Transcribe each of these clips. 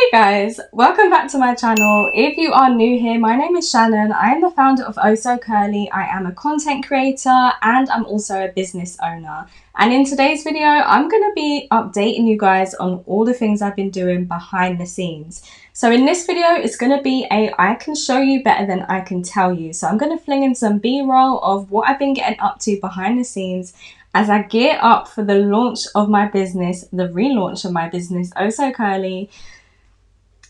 Hey guys, welcome back to my channel. If you are new here, my name is Shannon. I am the founder of Oh So Curly. I am a content creator and I'm also a business owner. And in today's video, I'm going to be updating you guys on all the things I've been doing behind the scenes. So in this video, it's going to be I can show you better than I can tell you. So I'm going to fling in some B-roll of what I've been getting up to behind the scenes as I gear up for the launch of my business, the relaunch of my business, Oh So Curly,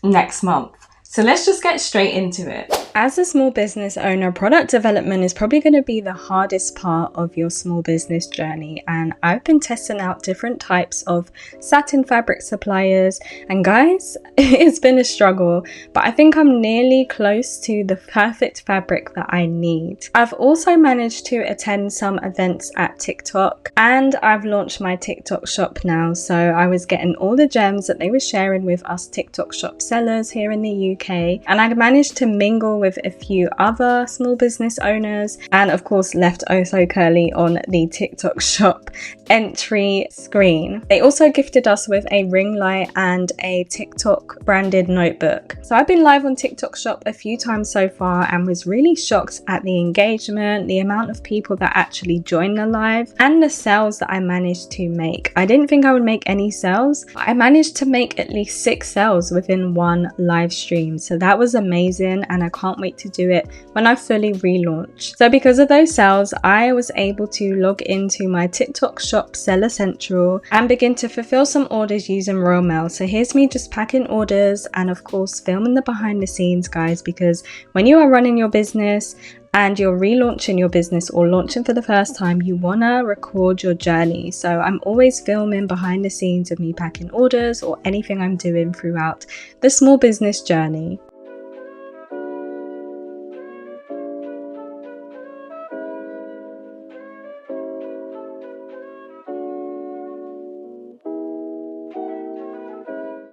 next month. So let's just get straight into it. As a small business owner, product development is probably going to be the hardest part of your small business journey, and I've been testing out different types of satin fabric suppliers, and guys, it's been a struggle, but I think I'm nearly close to the perfect fabric that I need. I've also managed to attend some events at TikTok, and I've launched my TikTok shop now, so I was getting all the gems that they were sharing with us TikTok shop sellers here in the UK, and I managed to mingle with a few other small business owners, and of course left Oh So Curly on the TikTok shop entry screen. They also gifted us with a ring light and a TikTok branded notebook. So I've been live on TikTok shop a few times so far and was really shocked at the engagement, the amount of people that actually joined the live, and the sales that I managed to make. I didn't think I would make any sales, but I managed to make at least 6 sales within one live stream. So that was amazing, and I can't wait to do it when I fully relaunch. So because of those sales, I was able to log into my TikTok shop Seller Central and begin to fulfill some orders using Royal Mail. So here's me just packing orders and of course filming the behind the scenes, guys, because when you are running your business and you're relaunching your business or launching for the first time, you want to record your journey. So I'm always filming behind the scenes of me packing orders or anything I'm doing throughout the small business journey.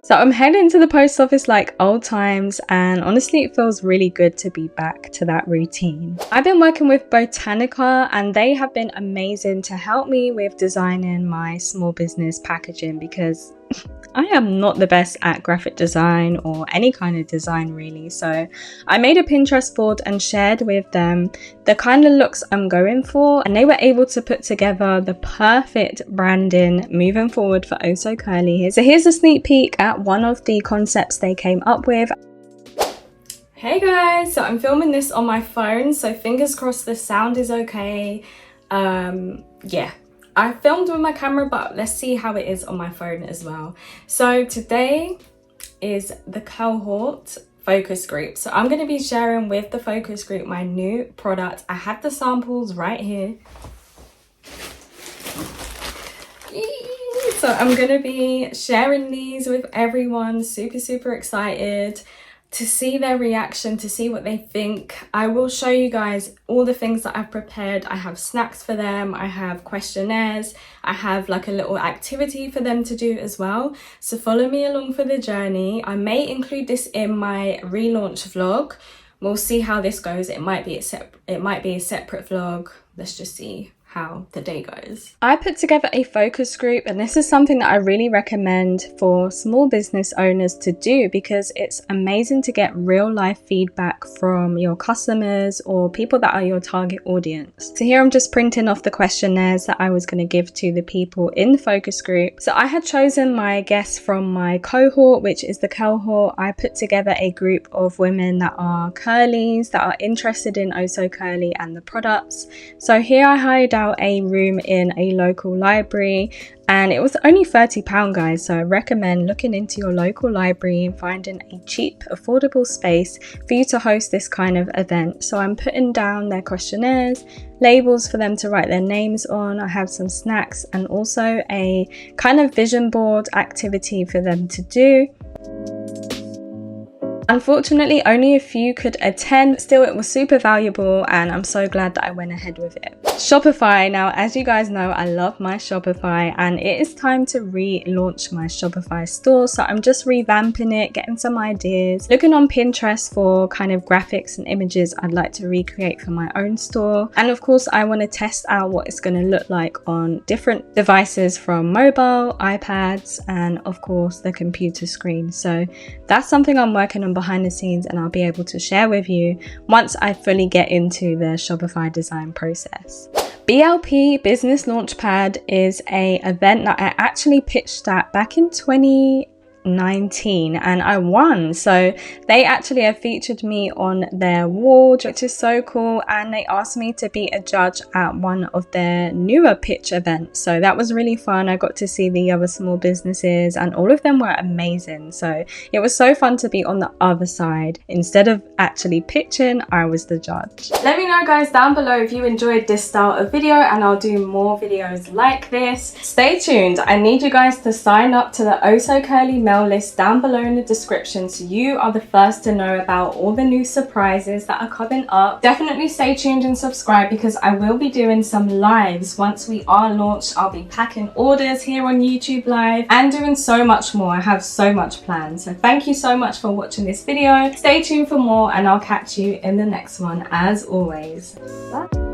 So I'm heading to the post office like old times, and honestly it feels really good to be back to that routine. I've been working with Botanica and they have been amazing to help me with designing my small business packaging, because I am not the best at graphic design or any kind of design really. So I made a Pinterest board and shared with them the kind of looks I'm going for, and they were able to put together the perfect branding moving forward for Oh So Curly. So here's a sneak peek at one of the concepts they came up with. Hey guys, so I'm filming this on my phone, so fingers crossed the sound is okay. Yeah. I filmed with my camera, but let's see how it is on my phone as well. So today is the cohort focus group. So I'm going to be sharing with the focus group my new product. I have the samples right here. So I'm going to be sharing these with everyone. Super excited to see their reaction, to see what they think. I will show you guys all the things that I've prepared. I have snacks for them, I have questionnaires, I have like a little activity for them to do as well. So follow me along for the journey. I may include this in my relaunch vlog. We'll see how this goes. It might be a separate vlog. Let's just see how the day goes. I put together a focus group, and this is something that I really recommend for small business owners to do, because it's amazing to get real life feedback from your customers or people that are your target audience. So here I'm just printing off the questionnaires that I was going to give to the people in the focus group. So I had chosen my guests from my cohort, which is the cohort. I put together a group of women that are curlies, that are interested in Oh So Curly and the products. So here I hired out a room in a local library, and it was only £30, guys. So I recommend looking into your local library and finding a cheap, affordable space for you to host this kind of event. So I'm putting down their questionnaires, labels for them to write their names on. I have some snacks and also a kind of vision board activity for them to do. Unfortunately, only a few could attend. Still, it was super valuable and I'm so glad that I went ahead with it. Shopify. Now, as you guys know, I love my Shopify and it is time to relaunch my Shopify store. So I'm just revamping it, getting some ideas, looking on Pinterest for kind of graphics and images I'd like to recreate for my own store. And of course, I want to test out what it's going to look like on different devices from mobile, iPads, and of course the computer screen. So that's something I'm working on behind the scenes and I'll be able to share with you once I fully get into the Shopify design process. BLP Business Launchpad is an event that I actually pitched at back in 2019 and I won. So they actually have featured me on their wall, which is so cool, and they asked me to be a judge at one of their newer pitch events. So that was really fun. I got to see the other small businesses and all of them were amazing. So it was so fun to be on the other side. Instead of actually pitching, I was the judge. Let me know guys down below if you enjoyed this style of video and I'll do more videos like this. Stay tuned. I need you guys to sign up to the Oh So Curly mail list down below in the description so you are the first to know about all the new surprises that are coming up. Definitely stay tuned and subscribe because I will be doing some lives once we are launched. I'll be packing orders here on YouTube Live and doing so much more. I have so much planned. So thank you so much for watching this video. Stay tuned for more and I'll catch you in the next one as always. Bye.